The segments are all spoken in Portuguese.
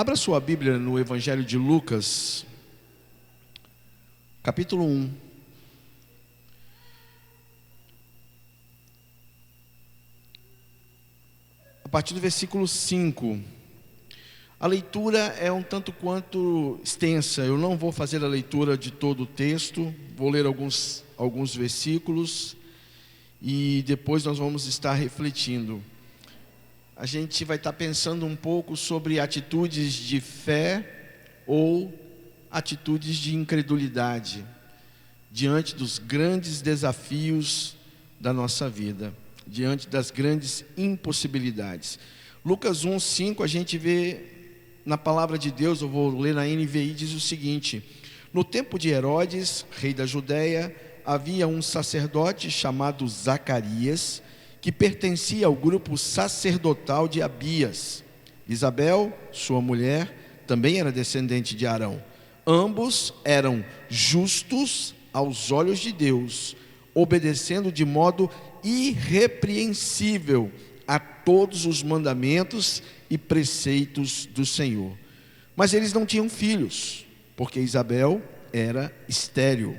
Abra sua Bíblia no Evangelho de Lucas, capítulo 1. A partir do versículo 5. A leitura é um tanto quanto extensa. Eu não vou fazer a leitura de todo o texto. Vou ler alguns versículos e depois nós vamos estar refletindo. A gente vai estar pensando um pouco sobre atitudes de fé ou atitudes de incredulidade diante dos grandes desafios da nossa vida, diante das grandes impossibilidades. Lucas 1:5, a gente vê na palavra de Deus, eu vou ler na NVI, diz o seguinte: no tempo de Herodes, rei da Judéia, havia um sacerdote chamado Zacarias, que pertencia ao grupo sacerdotal de Abias. Isabel, sua mulher, também era descendente de Arão. Ambos eram justos aos olhos de Deus, obedecendo de modo irrepreensível a todos os mandamentos e preceitos do Senhor. Mas eles não tinham filhos, porque Isabel era estéril.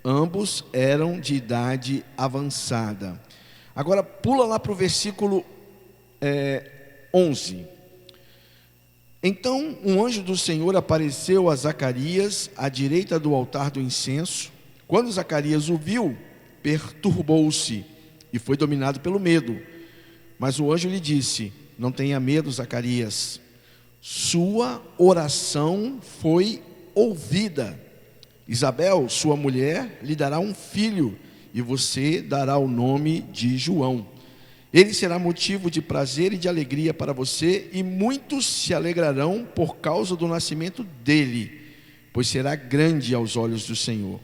Ambos eram de idade avançada. Agora pula lá para o versículo 11. Então um anjo do Senhor apareceu a Zacarias à direita do altar do incenso. Quando Zacarias o viu, perturbou-se e foi dominado pelo medo. Mas o anjo lhe disse: não tenha medo, Zacarias, sua oração foi ouvida. Isabel, sua mulher, lhe dará um filho, e você dará o nome de João. Ele será motivo de prazer e de alegria para você, e muitos se alegrarão por causa do nascimento dele, pois será grande aos olhos do Senhor.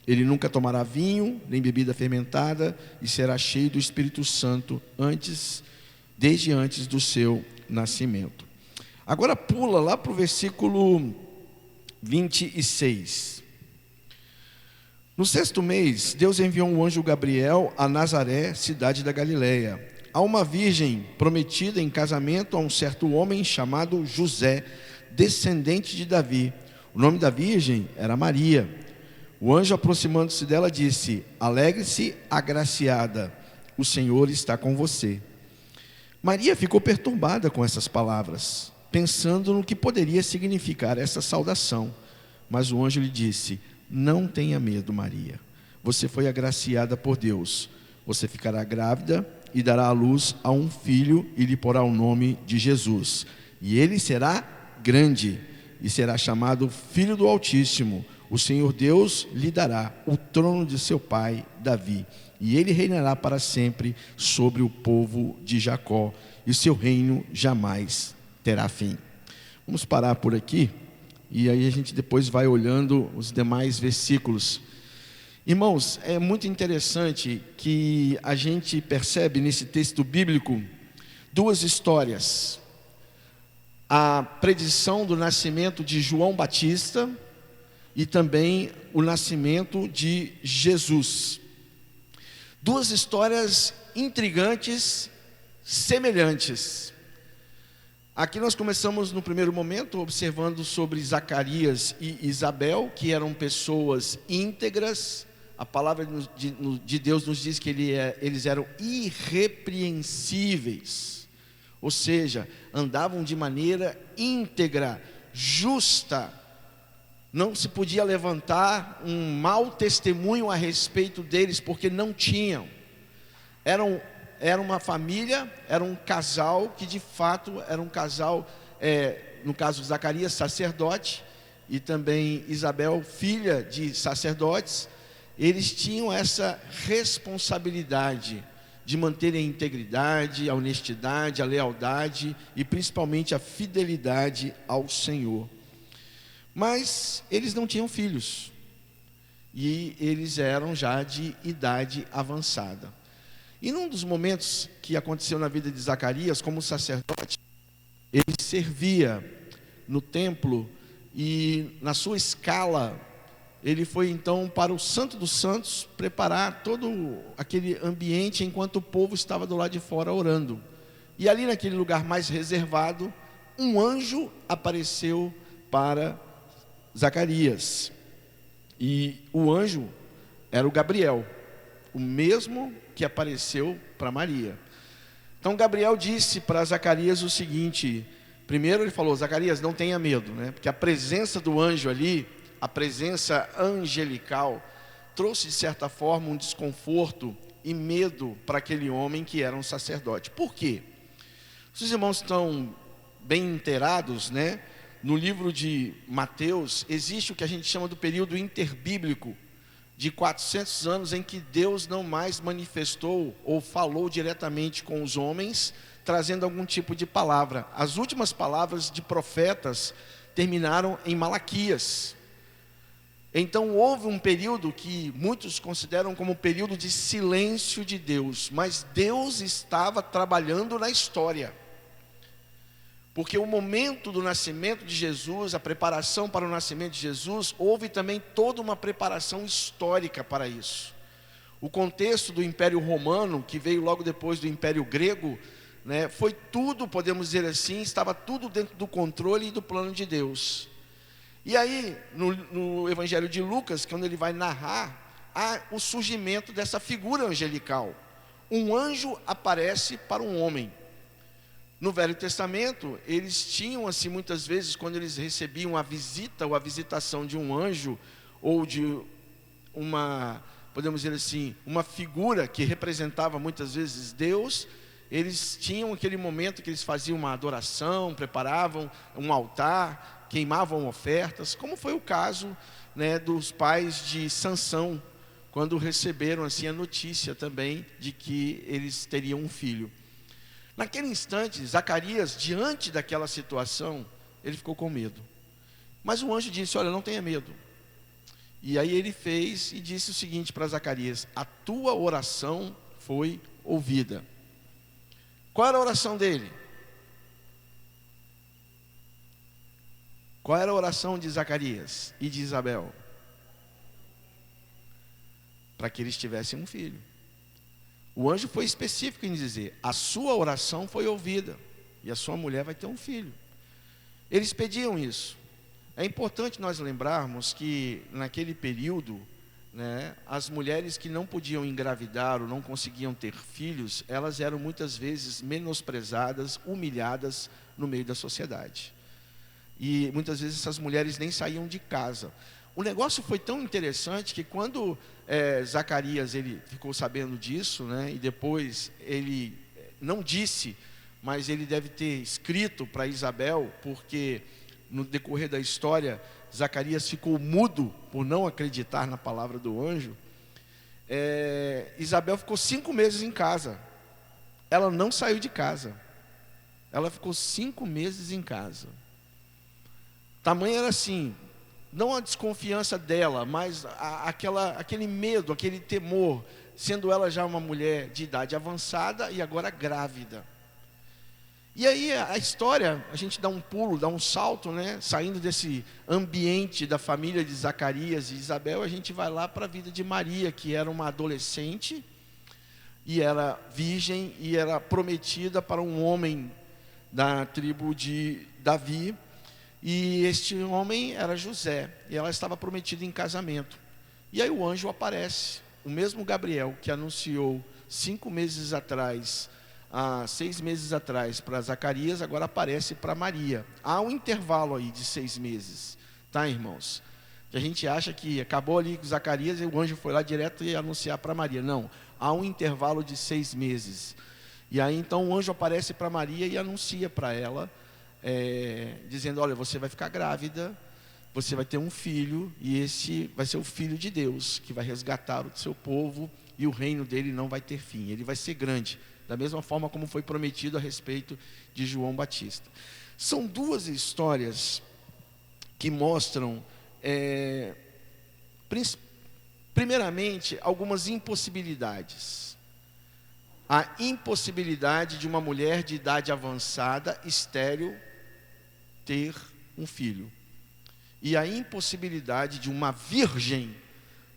Ele nunca tomará vinho, nem bebida fermentada, e será cheio do Espírito Santo desde antes do seu nascimento. Agora pula lá para o versículo 26. No sexto mês, Deus enviou um anjo Gabriel a Nazaré, cidade da Galileia, a uma virgem prometida em casamento a um certo homem chamado José, descendente de Davi. O nome da virgem era Maria. O anjo, aproximando-se dela, disse: alegre-se, agraciada, o Senhor está com você. Maria ficou perturbada com essas palavras, pensando no que poderia significar essa saudação. Mas o anjo lhe disse: não tenha medo, Maria. Você foi agraciada por Deus. Você ficará grávida e dará à luz a um filho e lhe porá o nome de Jesus. E ele será grande e será chamado Filho do Altíssimo. O Senhor Deus lhe dará o trono de seu pai Davi. E ele reinará para sempre sobre o povo de Jacó. E o seu reino jamais terá fim. Vamos parar por aqui. E aí a gente depois vai olhando os demais versículos. Irmãos, é muito interessante que a gente percebe nesse texto bíblico duas histórias. A predição do nascimento de João Batista e também o nascimento de Jesus. Duas histórias intrigantes, semelhantes. Aqui nós começamos no primeiro momento observando sobre Zacarias e Isabel, que eram pessoas íntegras. A palavra de Deus nos diz que eles eram irrepreensíveis, ou seja, andavam de maneira íntegra, justa. Não se podia levantar um mau testemunho a respeito deles, porque não tinham. Era uma família, era um casal que de fato era um casal, no caso de Zacarias, sacerdote, e também Isabel, filha de sacerdotes. Eles tinham essa responsabilidade de manter a integridade, a honestidade, a lealdade e principalmente a fidelidade ao Senhor. Mas eles não tinham filhos, e eles eram já de idade avançada. E num dos momentos que aconteceu na vida de Zacarias, como sacerdote, ele servia no templo e na sua escala, ele foi então para o Santo dos Santos preparar todo aquele ambiente enquanto o povo estava do lado de fora orando. E ali naquele lugar mais reservado, um anjo apareceu para Zacarias. E o anjo era o Gabriel, o mesmo que apareceu para Maria. Então Gabriel disse para Zacarias o seguinte: primeiro ele falou: Zacarias, não tenha medo, né? Porque a presença do anjo ali, a presença angelical, trouxe de certa forma um desconforto e medo para aquele homem que era um sacerdote. Por quê? Se os irmãos estão bem inteirados, né? No livro de Mateus existe o que a gente chama do período interbíblico, de 400 anos em que Deus não mais manifestou ou falou diretamente com os homens, trazendo algum tipo de palavra. As últimas palavras de profetas terminaram em Malaquias. Então houve um período que muitos consideram como um período de silêncio de Deus, mas Deus estava trabalhando na história. Porque o momento do nascimento de Jesus, a preparação para o nascimento de Jesus, houve também toda uma preparação histórica para isso. O contexto do Império Romano, que veio logo depois do Império Grego, né, foi tudo, podemos dizer assim, estava tudo dentro do controle e do plano de Deus. E aí, no Evangelho de Lucas, quando ele vai narrar, há o surgimento dessa figura angelical. Um anjo aparece para um homem. No Velho Testamento, eles tinham assim, muitas vezes, quando eles recebiam a visita ou a visitação de um anjo, ou de uma, podemos dizer assim, uma figura que representava muitas vezes Deus, eles tinham aquele momento que eles faziam uma adoração, preparavam um altar, queimavam ofertas, como foi o caso, né, dos pais de Sansão, quando receberam assim a notícia também de que eles teriam um filho. Naquele instante, Zacarias, diante daquela situação, ele ficou com medo. Mas o anjo disse: olha, não tenha medo. E aí ele fez e disse o seguinte para Zacarias: a tua oração foi ouvida. Qual era a oração dele? Qual era a oração de Zacarias e de Isabel? Para que eles tivessem um filho. O anjo foi específico em dizer: a sua oração foi ouvida e a sua mulher vai ter um filho. Eles pediam isso. É importante nós lembrarmos que naquele período, né, as mulheres que não podiam engravidar ou não conseguiam ter filhos, elas eram muitas vezes menosprezadas, humilhadas no meio da sociedade. E muitas vezes essas mulheres nem saíam de casa. O negócio foi tão interessante que quando Zacarias ele ficou sabendo disso, né, e depois ele não disse, mas ele deve ter escrito para Isabel, porque no decorrer da história Zacarias ficou mudo por não acreditar na palavra do anjo. Isabel ficou 5 meses em casa. Ela não saiu de casa. Ela ficou 5 meses em casa. Tamanho era assim, não a desconfiança dela, mas aquele medo, aquele temor, sendo ela já uma mulher de idade avançada e agora grávida. E aí a história, a gente dá um pulo, dá um salto, né? Saindo desse ambiente da família de Zacarias e Isabel, a gente vai lá para a vida de Maria, que era uma adolescente, e era virgem, e era prometida para um homem da tribo de Davi, e este homem era José, e ela estava prometida em casamento. E aí o anjo aparece, o mesmo Gabriel que anunciou 5 meses atrás, 6 meses atrás para Zacarias, agora aparece para Maria. Há um intervalo aí de 6 meses, tá, irmãos? Que a gente acha que acabou ali com Zacarias e o anjo foi lá direto e anunciar para Maria. Não, há um intervalo de 6 meses. E aí então o anjo aparece para Maria e anuncia para ela, dizendo: olha, você vai ficar grávida, você vai ter um filho, e esse vai ser o Filho de Deus, que vai resgatar o seu povo, e o reino dele não vai ter fim, ele vai ser grande, da mesma forma como foi prometido a respeito de João Batista. São 2 histórias que mostram, primeiramente, algumas impossibilidades. A impossibilidade de uma mulher de idade avançada, estéril, ter um filho. E a impossibilidade de uma virgem,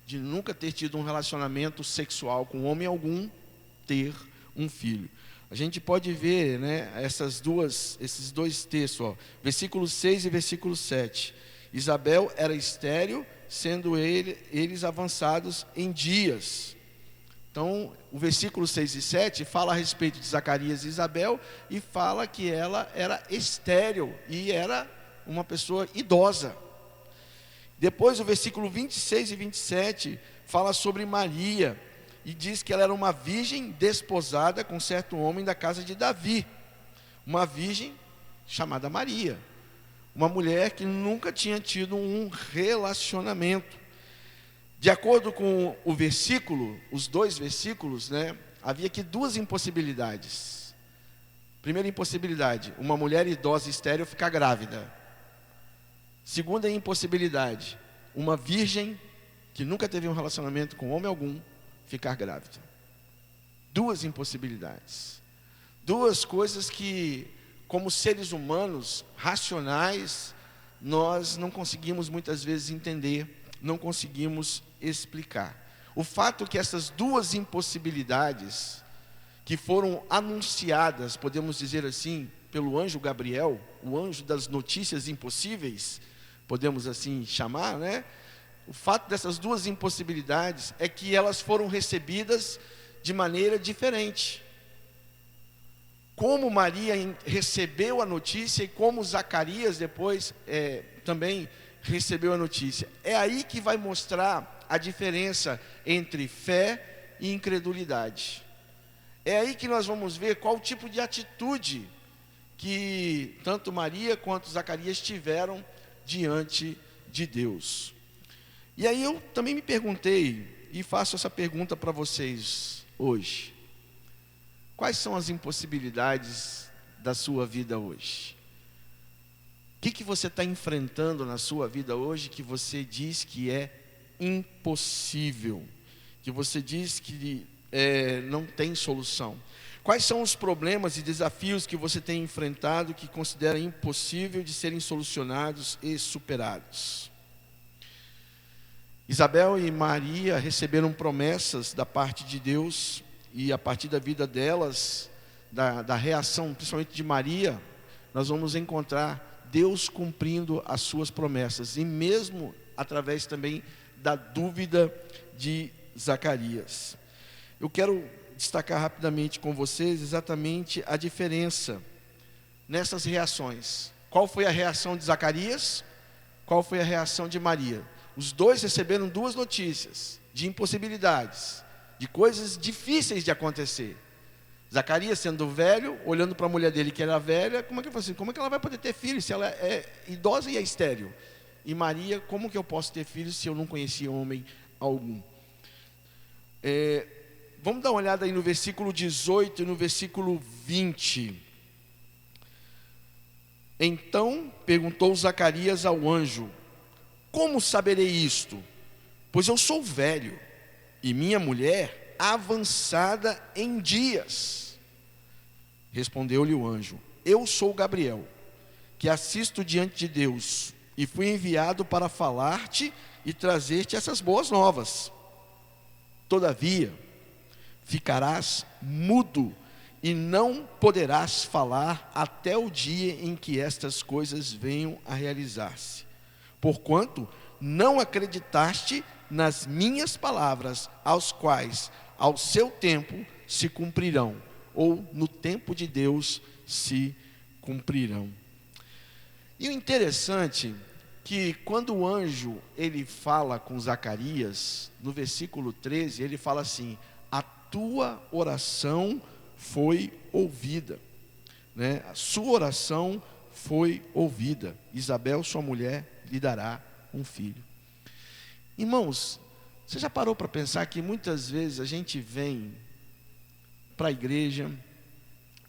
de nunca ter tido um relacionamento sexual com homem algum, ter um filho. A gente pode ver, né, esses dois textos, ó, versículo 6 e versículo 7. Isabel era estéril, sendo eles avançados em dias. Então, o versículo 6 e 7 fala a respeito de Zacarias e Isabel e fala que ela era estéril e era uma pessoa idosa. Depois, o versículo 26 e 27 fala sobre Maria e diz que ela era uma virgem desposada com certo homem da casa de Davi. Uma virgem chamada Maria. Uma mulher que nunca tinha tido um relacionamento. De acordo com o versículo, os dois versículos, né, havia aqui duas impossibilidades. Primeira impossibilidade, uma mulher idosa e estéril ficar grávida. Segunda impossibilidade, uma virgem que nunca teve um relacionamento com homem algum, ficar grávida. Duas impossibilidades. Duas coisas que, como seres humanos, racionais, nós não conseguimos muitas vezes entender, não conseguimos explicar. O fato é que essas duas impossibilidades, que foram anunciadas, podemos dizer assim, pelo anjo Gabriel, o anjo das notícias impossíveis, podemos assim chamar, né? O fato dessas duas impossibilidades é que elas foram recebidas de maneira diferente. Como Maria recebeu a notícia e como Zacarias depois também recebeu a notícia. É aí que vai mostrar a diferença entre fé e incredulidade. É aí que nós vamos ver qual tipo de atitude que tanto Maria quanto Zacarias tiveram diante de Deus. E aí eu também me perguntei, e faço essa pergunta para vocês hoje: quais são as impossibilidades da sua vida hoje? O que você está enfrentando na sua vida hoje que você diz que é impossível? Que você diz que não tem solução? Quais são os problemas e desafios que você tem enfrentado que considera impossível de serem solucionados e superados? Isabel e Maria receberam promessas da parte de Deus, e a partir da vida delas, da reação, principalmente de Maria, nós vamos encontrar Deus cumprindo as suas promessas, e mesmo através também da dúvida de Zacarias. Eu quero destacar rapidamente com vocês exatamente a diferença nessas reações. Qual foi a reação de Zacarias? Qual foi a reação de Maria? Os dois receberam duas notícias de impossibilidades, de coisas difíceis de acontecer. Zacarias, sendo velho, olhando para a mulher dele que era velha, como é que ela vai poder ter filhos se ela é idosa e é estéril? E Maria, como que eu posso ter filhos se eu não conhecia homem algum? Vamos dar uma olhada aí no versículo 18 e no versículo 20. Então perguntou Zacarias ao anjo: como saberei isto? Pois eu sou velho, e minha mulher avançada em dias. Respondeu-lhe o anjo: eu sou Gabriel, que assisto diante de Deus, e fui enviado para falar-te e trazer-te essas boas novas. Todavia, ficarás mudo e não poderás falar até o dia em que estas coisas venham a realizar-se, porquanto não acreditaste nas minhas palavras, aos quais ao seu tempo se cumprirão, ou no tempo de Deus se cumprirão. E o interessante que quando o anjo ele fala com Zacarias, no versículo 13, ele fala assim: a tua oração foi ouvida, né? A sua oração foi ouvida. Isabel, sua mulher, lhe dará um filho. Irmãos, você já parou para pensar que muitas vezes a gente vem para a igreja,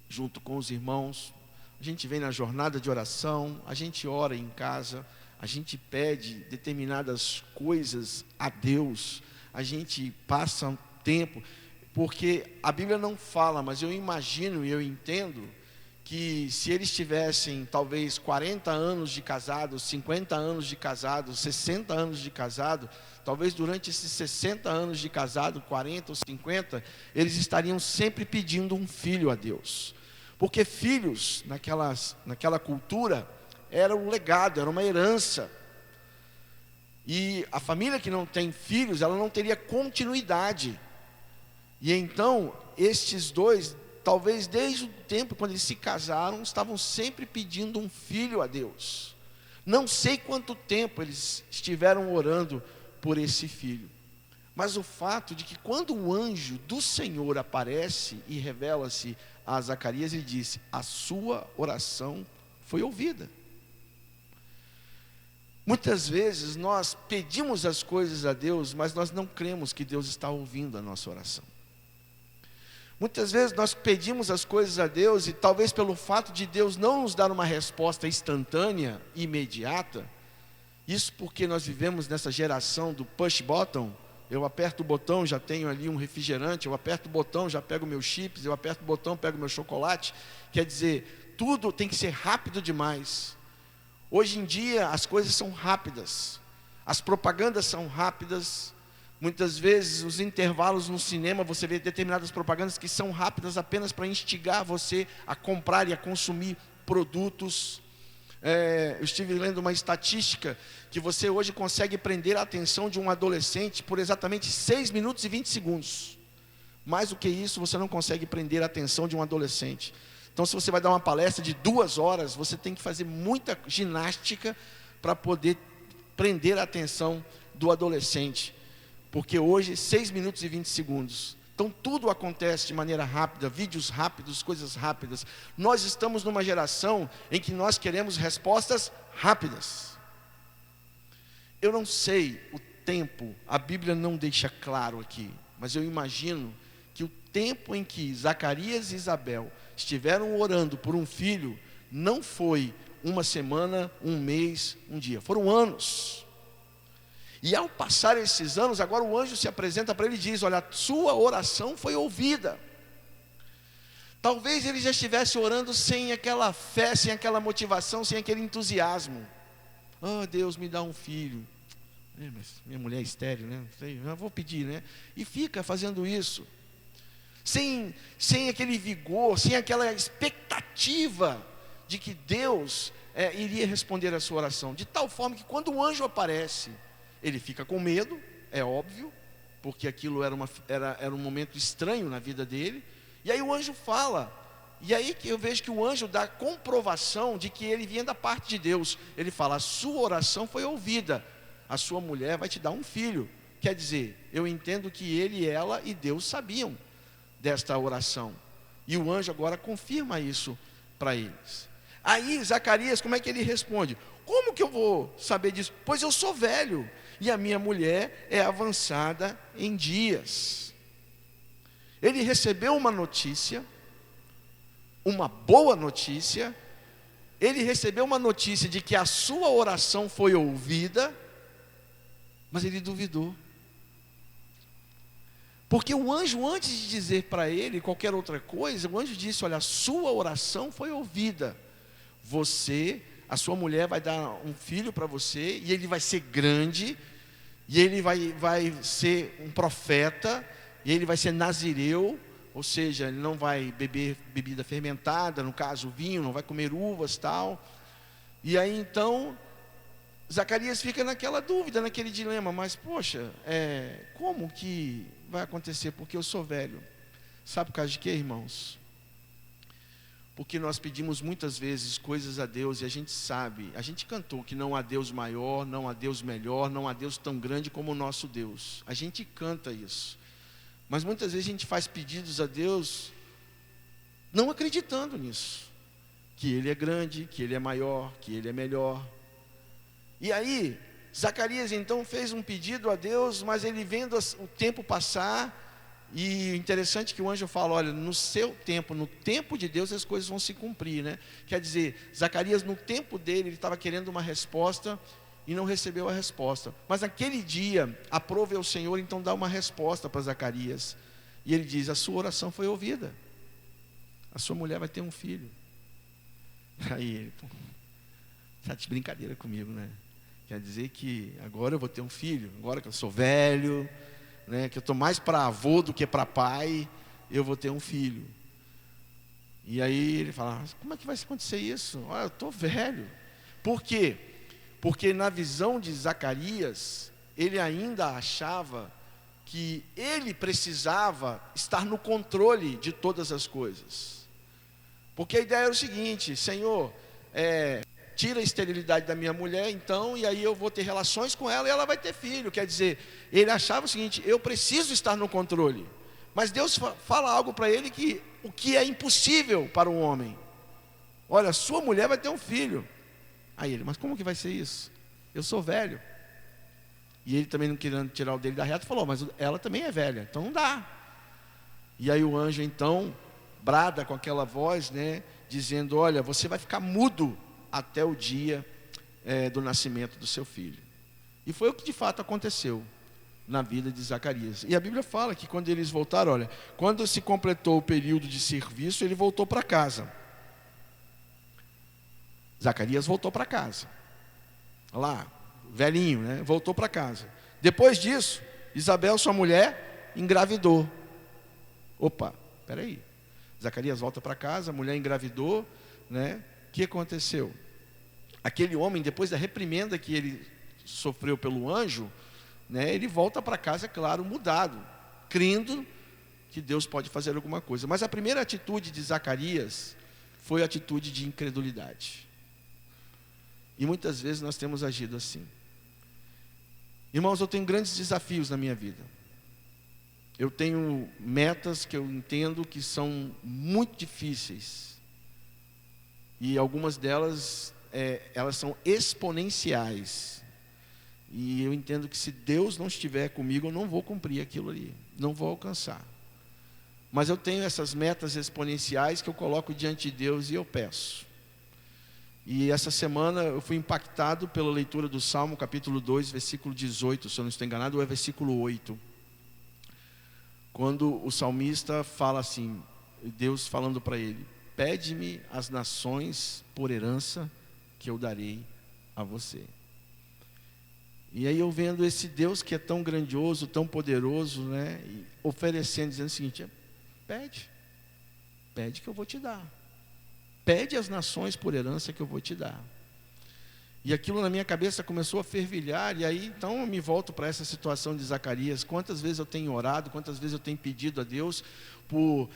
junto com os irmãos, a gente vem na jornada de oração, a gente ora em casa, a gente pede determinadas coisas a Deus, a gente passa um tempo, porque a Bíblia não fala, mas eu imagino e eu entendo que se eles tivessem talvez 40 anos de casado, 50 anos de casado, 60 anos de casado, talvez durante esses 60 anos de casado, 40 ou 50, eles estariam sempre pedindo um filho a Deus. Porque filhos, naquela cultura, era um legado, era uma herança. E a família que não tem filhos, ela não teria continuidade. E então, estes dois, talvez desde o tempo quando eles se casaram, estavam sempre pedindo um filho a Deus. Não sei quanto tempo eles estiveram orando por esse filho. Mas o fato de que quando o anjo do Senhor aparece e revela-se a Zacarias, ele disse: a sua oração foi ouvida. Muitas vezes nós pedimos as coisas a Deus, mas nós não cremos que Deus está ouvindo a nossa oração. Muitas vezes nós pedimos as coisas a Deus e talvez pelo fato de Deus não nos dar uma resposta instantânea, imediata, isso porque nós vivemos nessa geração do push button. Eu aperto o botão, já tenho ali um refrigerante, eu aperto o botão, já pego meus chips, eu aperto o botão, pego meu chocolate. Quer dizer, tudo tem que ser rápido demais. Hoje em dia as coisas são rápidas, as propagandas são rápidas. Muitas vezes os intervalos no cinema, você vê determinadas propagandas que são rápidas apenas para instigar você a comprar e a consumir produtos. Eu estive lendo uma estatística que você hoje consegue prender a atenção de um adolescente por exatamente 6 minutos e 20 segundos. Mais do que isso, você não consegue prender a atenção de um adolescente. Então, se você vai dar uma palestra de 2 horas, você tem que fazer muita ginástica para poder prender a atenção do adolescente. Porque hoje, 6 minutos e 20 segundos. Então, tudo acontece de maneira rápida, vídeos rápidos, coisas rápidas. Nós estamos numa geração em que nós queremos respostas rápidas. Eu não sei o tempo, a Bíblia não deixa claro aqui, mas eu imagino que o tempo em que Zacarias e Isabel estiveram orando por um filho, não foi uma semana, um mês, um dia, foram anos. E ao passar esses anos, agora o anjo se apresenta para ele e diz: olha, a sua oração foi ouvida. Talvez ele já estivesse orando sem aquela fé, sem aquela motivação, sem aquele entusiasmo. Oh, Deus, me dá um filho. Mas minha mulher é estéril, né? Eu vou pedir, né? E fica fazendo isso. Sem aquele vigor, sem aquela expectativa de que Deus iria responder a sua oração. De tal forma que quando o anjo aparece, ele fica com medo, é óbvio, porque aquilo era um momento estranho na vida dele. E aí o anjo fala, e aí que eu vejo que o anjo dá comprovação de que ele vinha da parte de Deus. Ele fala: a sua oração foi ouvida, a sua mulher vai te dar um filho. Quer dizer, eu entendo que ele, ela e Deus sabiam desta oração. E o anjo agora confirma isso para eles. Aí Zacarias, como é que ele responde? Como que eu vou saber disso? Pois eu sou velho e a minha mulher é avançada em dias. Ele recebeu uma notícia, uma boa notícia. Ele recebeu uma notícia de que a sua oração foi ouvida, mas ele duvidou. Porque o anjo, antes de dizer para ele qualquer outra coisa, o anjo disse: olha, a sua oração foi ouvida. A sua mulher vai dar um filho para você, e ele vai ser grande, e ele vai ser um profeta, e ele vai ser nazireu, ou seja, ele não vai beber bebida fermentada, no caso vinho, não vai comer uvas, tal. E aí então Zacarias fica naquela dúvida, naquele dilema: mas poxa, como que vai acontecer? Porque eu sou velho. Sabe por causa de quê, irmãos? Porque nós pedimos muitas vezes coisas a Deus e a gente sabe, a gente cantou que não há Deus maior, não há Deus melhor, não há Deus tão grande como o nosso Deus. A gente canta isso. Mas muitas vezes a gente faz pedidos a Deus não acreditando nisso. Que Ele é grande, que Ele é maior, que Ele é melhor. E aí, Zacarias então fez um pedido a Deus, mas ele vendo o tempo passar. E interessante que o anjo fala: olha, no seu tempo, no tempo de Deus as coisas vão se cumprir, né? Quer dizer, Zacarias no tempo dele, ele estava querendo uma resposta e não recebeu a resposta. Mas naquele dia, aprove ao Senhor então dar uma resposta para Zacarias. E ele diz: a sua oração foi ouvida, a sua mulher vai ter um filho. Aí ele, pô, tá de brincadeira comigo, né? Quer dizer que agora eu vou ter um filho, agora que eu sou velho, né? Que eu estou mais para avô do que para pai, eu vou ter um filho. E aí ele fala, como é que vai acontecer isso? Olha, eu estou velho. Por quê? Porque na visão de Zacarias, ele ainda achava que ele precisava estar no controle de todas as coisas. Porque a ideia era o seguinte, Senhor, tira a esterilidade da minha mulher, então, e aí eu vou ter relações com ela e ela vai ter filho. Quer dizer, ele achava o seguinte, eu preciso estar no controle. Mas Deus fala algo para ele que o que é impossível para um homem. Olha, sua mulher vai ter um filho. Aí ele, mas como que vai ser isso? Eu sou velho. E ele também não querendo tirar o dele da reta, falou, mas ela também é velha, então não dá. E aí o anjo então brada com aquela voz, né, dizendo, olha, você vai ficar mudo até o dia do nascimento do seu filho. E foi o que de fato aconteceu na vida de Zacarias. E a Bíblia fala que quando eles voltaram, olha, quando se completou o período de serviço, ele voltou para casa. Zacarias voltou para casa. Olha lá, velhinho, né? Voltou para casa. Depois disso, Isabel, sua mulher, engravidou. Opa, peraí. Zacarias volta para casa, a mulher engravidou, né? O que aconteceu? Aquele homem, depois da reprimenda que ele sofreu pelo anjo, né, ele volta para casa, claro, mudado, crendo que Deus pode fazer alguma coisa. Mas a primeira atitude de Zacarias foi a atitude de incredulidade. E muitas vezes nós temos agido assim. Irmãos, eu tenho grandes desafios na minha vida. Eu tenho metas que eu entendo que são muito difíceis. E algumas delas, elas são exponenciais. E eu entendo que se Deus não estiver comigo, eu não vou cumprir aquilo ali, não vou alcançar. Mas eu tenho essas metas exponenciais que eu coloco diante de Deus e eu peço. E essa semana eu fui impactado pela leitura do Salmo capítulo 2, versículo 18, se eu não estou enganado, ou é versículo 8. Quando o salmista fala assim, Deus falando para ele, pede-me as nações por herança que eu darei a você. E aí eu vendo esse Deus que é tão grandioso, tão poderoso, né, e oferecendo, dizendo o seguinte, pede que eu vou te dar. Pede as nações por herança que eu vou te dar. E aquilo na minha cabeça começou a fervilhar, e aí então eu me volto para essa situação de Zacarias. Quantas vezes eu tenho orado, quantas vezes eu tenho pedido a Deus por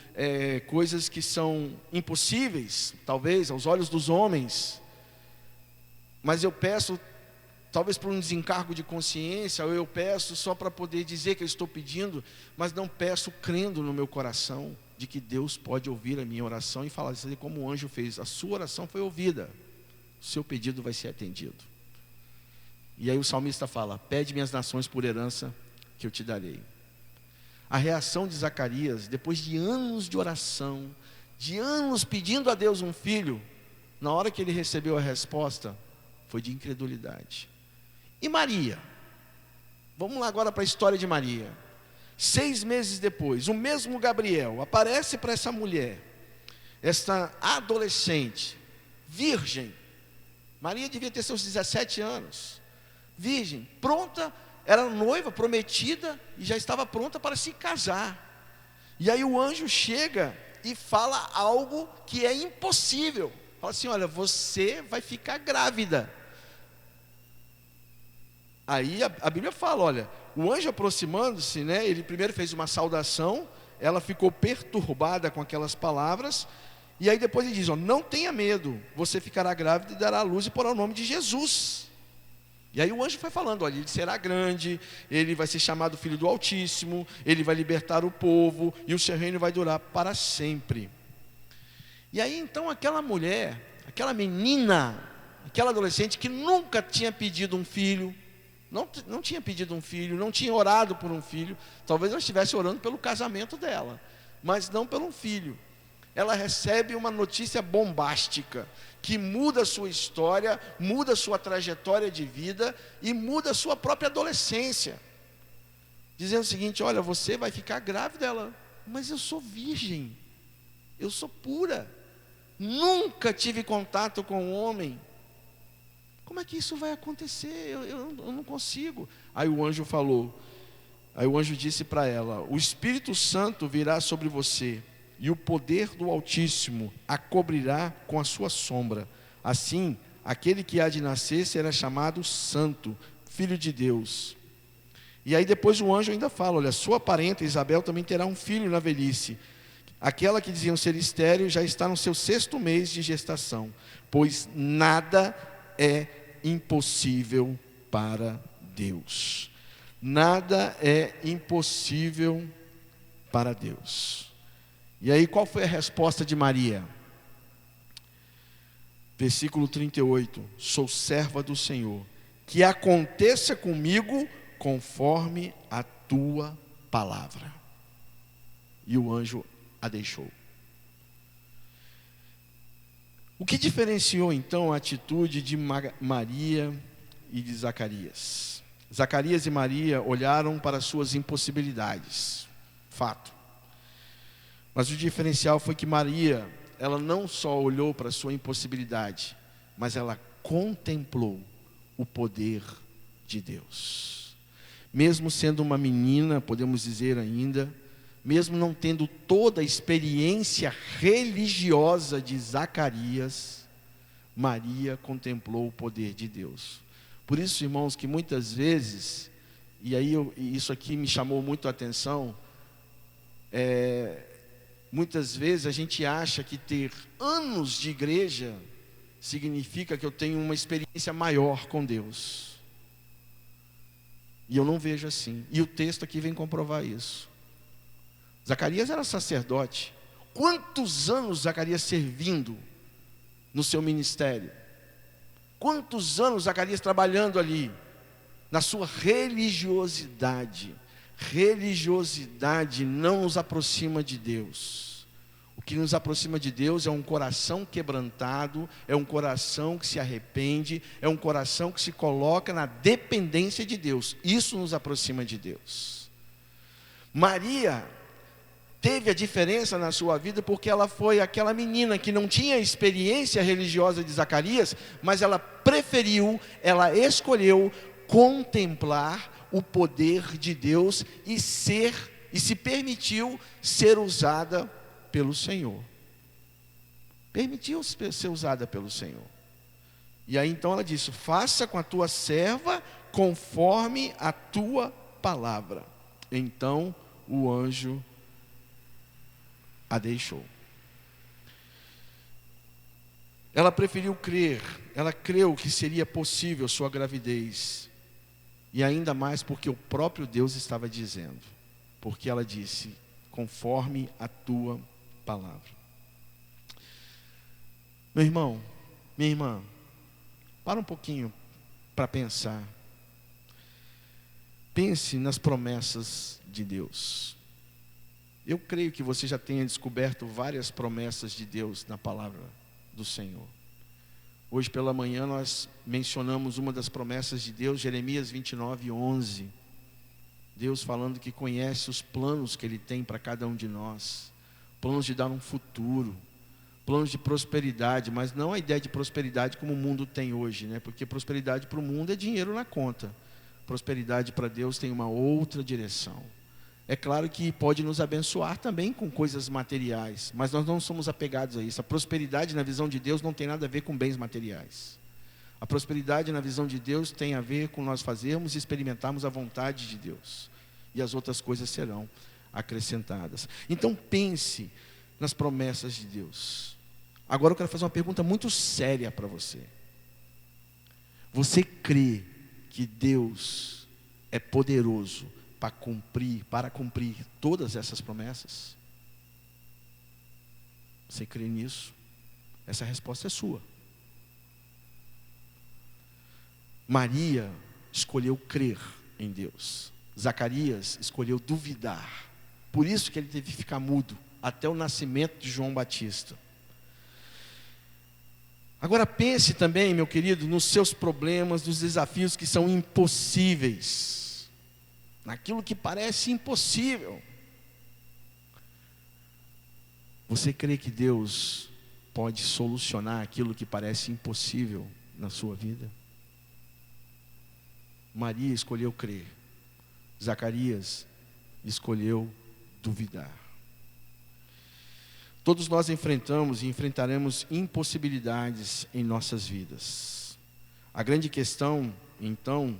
coisas que são impossíveis, talvez aos olhos dos homens, mas eu peço talvez por um desencargo de consciência, ou eu peço só para poder dizer que eu estou pedindo, mas não peço crendo no meu coração de que Deus pode ouvir a minha oração e falar assim, como o anjo fez, a sua oração foi ouvida, o seu pedido vai ser atendido. E aí o salmista fala, pede-me as nações por herança que eu te darei. A reação de Zacarias, depois de anos de oração, de anos pedindo a Deus um filho, na hora que ele recebeu a resposta, foi de incredulidade. E Maria? Vamos lá agora para a história de Maria. 6 meses depois, o mesmo Gabriel aparece para essa mulher, esta adolescente, virgem. Maria devia ter seus 17 anos. Virgem, pronta, era noiva, prometida, e já estava pronta para se casar. E aí o anjo chega e fala algo que é impossível. Fala assim, olha, você vai ficar grávida. Aí a Bíblia fala, olha, o anjo aproximando-se, né, ele primeiro fez uma saudação, ela ficou perturbada com aquelas palavras, e aí depois ele diz, ó, não tenha medo, você ficará grávida e dará à luz e porá o nome de Jesus. E aí o anjo foi falando, olha, ele será grande, ele vai ser chamado Filho do Altíssimo, ele vai libertar o povo, e o seu reino vai durar para sempre. E aí então aquela mulher, aquela menina, aquela adolescente que nunca tinha pedido um filho, não tinha pedido um filho, não tinha orado por um filho, talvez ela estivesse orando pelo casamento dela, mas não por um filho. Ela recebe uma notícia bombástica, que muda a sua história, muda a sua trajetória de vida e muda a sua própria adolescência. Dizendo o seguinte, olha, você vai ficar grávida. Ela, mas eu sou virgem, eu sou pura, nunca tive contato com um homem. Como é que isso vai acontecer? Eu não consigo. Aí o anjo disse para ela: o Espírito Santo virá sobre você, e o poder do Altíssimo a cobrirá com a sua sombra. Assim, aquele que há de nascer será chamado Santo, Filho de Deus. E aí depois o anjo ainda fala: olha, sua parenta Isabel também terá um filho na velhice. Aquela que diziam ser estéril já está no seu 6º mês de gestação, pois nada é impossível para Deus. Nada é impossível para Deus. E aí qual foi a resposta de Maria? Versículo 38: sou serva do Senhor, que aconteça comigo conforme a tua palavra. E o anjo a deixou. O que diferenciou então a atitude de Maria e de Zacarias? Zacarias e Maria olharam para suas impossibilidades, fato. Mas o diferencial foi que Maria, ela não só olhou para a sua impossibilidade, mas ela contemplou o poder de Deus. Mesmo sendo uma menina, podemos dizer ainda, mesmo não tendo toda a experiência religiosa de Zacarias, Maria contemplou o poder de Deus. Por isso, irmãos, que muitas vezes, e aí isso aqui me chamou muito a atenção, muitas vezes a gente acha que ter anos de igreja significa que eu tenho uma experiência maior com Deus. E eu não vejo assim. E o texto aqui vem comprovar isso. Zacarias era sacerdote. Quantos anos Zacarias servindo no seu ministério? Quantos anos Zacarias trabalhando ali? Na sua religiosidade. Religiosidade não nos aproxima de Deus. O que nos aproxima de Deus é um coração quebrantado, é um coração que se arrepende, é um coração que se coloca na dependência de Deus. Isso nos aproxima de Deus. Maria teve a diferença na sua vida porque ela foi aquela menina que não tinha experiência religiosa de Zacarias, mas ela preferiu, ela escolheu contemplar o poder de Deus e se permitiu ser usada pelo Senhor. Permitiu ser usada pelo Senhor. E aí então ela disse: faça com a tua serva conforme a tua palavra. Então o anjo a deixou. Ela preferiu crer, ela creu que seria possível sua gravidez. E ainda mais porque o próprio Deus estava dizendo. Porque ela disse: conforme a tua palavra. Meu irmão, minha irmã, para um pouquinho para pensar. Pense nas promessas de Deus. Eu creio que você já tenha descoberto várias promessas de Deus na palavra do Senhor. Hoje pela manhã nós mencionamos uma das promessas de Deus, Jeremias 29:11. Deus falando que conhece os planos que Ele tem para cada um de nós. Planos de dar um futuro, planos de prosperidade, mas não a ideia de prosperidade como o mundo tem hoje, né? Porque prosperidade para o mundo é dinheiro na conta. Prosperidade para Deus tem uma outra direção. É claro que pode nos abençoar também com coisas materiais, mas nós não somos apegados a isso. A prosperidade na visão de Deus não tem nada a ver com bens materiais. A prosperidade na visão de Deus tem a ver com nós fazermos e experimentarmos a vontade de Deus. E as outras coisas serão acrescentadas. Então pense nas promessas de Deus. Agora eu quero fazer uma pergunta muito séria para você. Você crê que Deus é poderoso para cumprir todas essas promessas? Você crê nisso? Essa resposta é sua. Maria escolheu crer em Deus. Zacarias escolheu duvidar. Por isso que ele teve que ficar mudo até o nascimento de João Batista. Agora pense também, meu querido, nos seus problemas, nos desafios que são impossíveis, naquilo que parece impossível. Você crê que Deus pode solucionar aquilo que parece impossível na sua vida? Maria escolheu crer. Zacarias escolheu duvidar. Todos nós enfrentamos e enfrentaremos impossibilidades em nossas vidas. A grande questão, então,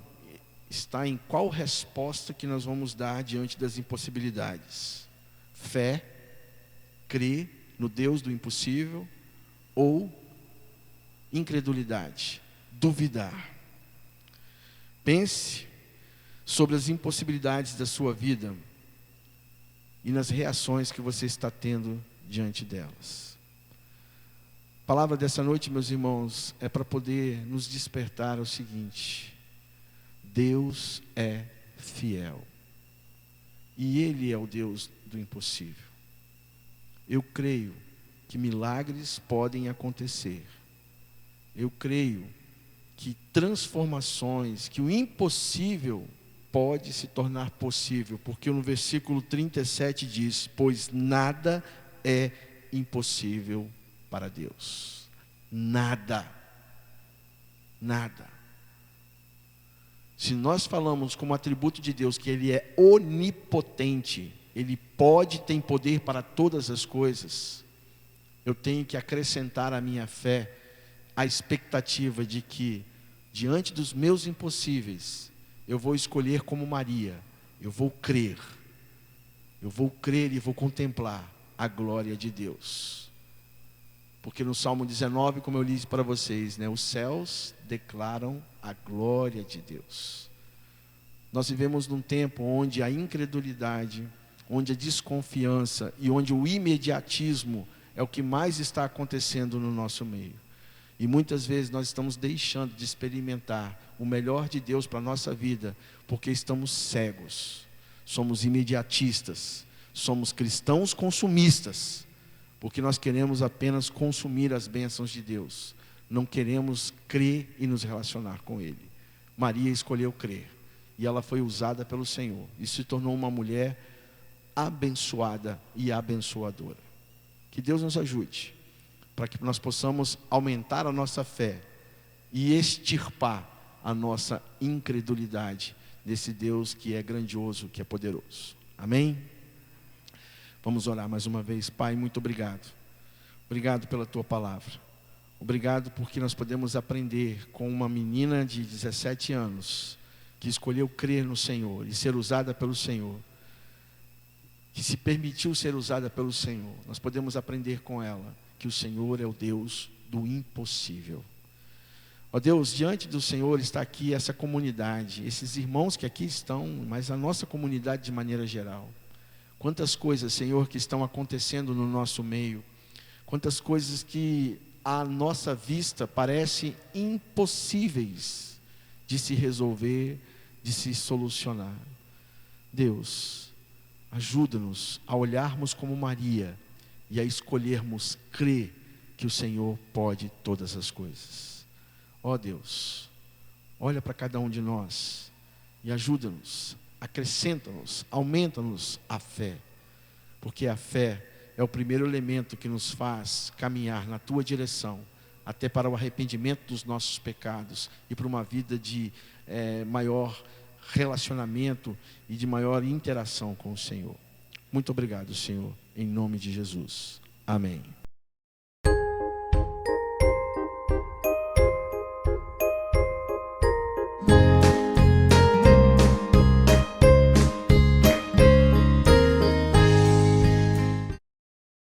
está em qual resposta que nós vamos dar diante das impossibilidades. Fé, crer no Deus do impossível, ou incredulidade, duvidar. Pense sobre as impossibilidades da sua vida e nas reações que você está tendo diante delas. A palavra dessa noite, meus irmãos, é para poder nos despertar o seguinte: Deus é fiel e Ele é o Deus do impossível. Eu creio que milagres podem acontecer. Eu creio que transformações, que o impossível pode se tornar possível, porque no versículo 37 diz: pois nada é impossível para Deus. Nada. Nada. Se nós falamos como atributo de Deus que Ele é onipotente, Ele pode, tem poder para todas as coisas, eu tenho que acrescentar à minha fé a expectativa de que, diante dos meus impossíveis, eu vou escolher como Maria, eu vou crer e vou contemplar a glória de Deus. Porque no Salmo 19, como eu li para vocês, os céus declaram a glória de Deus. Nós vivemos num tempo onde a incredulidade, onde a desconfiança e onde o imediatismo é o que mais está acontecendo no nosso meio. E muitas vezes nós estamos deixando de experimentar o melhor de Deus para a nossa vida, porque estamos cegos, somos imediatistas, somos cristãos consumistas, porque nós queremos apenas consumir as bênçãos de Deus, não queremos crer e nos relacionar com Ele. Maria escolheu crer, e ela foi usada pelo Senhor, e se tornou uma mulher abençoada e abençoadora. Que Deus nos ajude, para que nós possamos aumentar a nossa fé e extirpar a nossa incredulidade nesse Deus que é grandioso, que é poderoso. Amém? Vamos orar mais uma vez. Pai, muito obrigado. Obrigado pela Tua palavra. Obrigado porque nós podemos aprender com uma menina de 17 anos, que escolheu crer no Senhor e ser usada pelo Senhor, que se permitiu ser usada pelo Senhor. Nós podemos aprender com ela que o Senhor é o Deus do impossível. Ó Deus, diante do Senhor está aqui essa comunidade, esses irmãos que aqui estão, mas a nossa comunidade de maneira geral. Quantas coisas, Senhor, que estão acontecendo no nosso meio, quantas coisas que à nossa vista parecem impossíveis de se resolver, de se solucionar. Deus, ajuda-nos a olharmos como Maria e a escolhermos crer que o Senhor pode todas as coisas. Ó Deus, olha para cada um de nós e ajuda-nos, acrescenta-nos, aumenta-nos a fé, porque a fé é o primeiro elemento que nos faz caminhar na Tua direção, até para o arrependimento dos nossos pecados e para uma vida de maior relacionamento e de maior interação com o Senhor. Muito obrigado, Senhor, em nome de Jesus. Amém.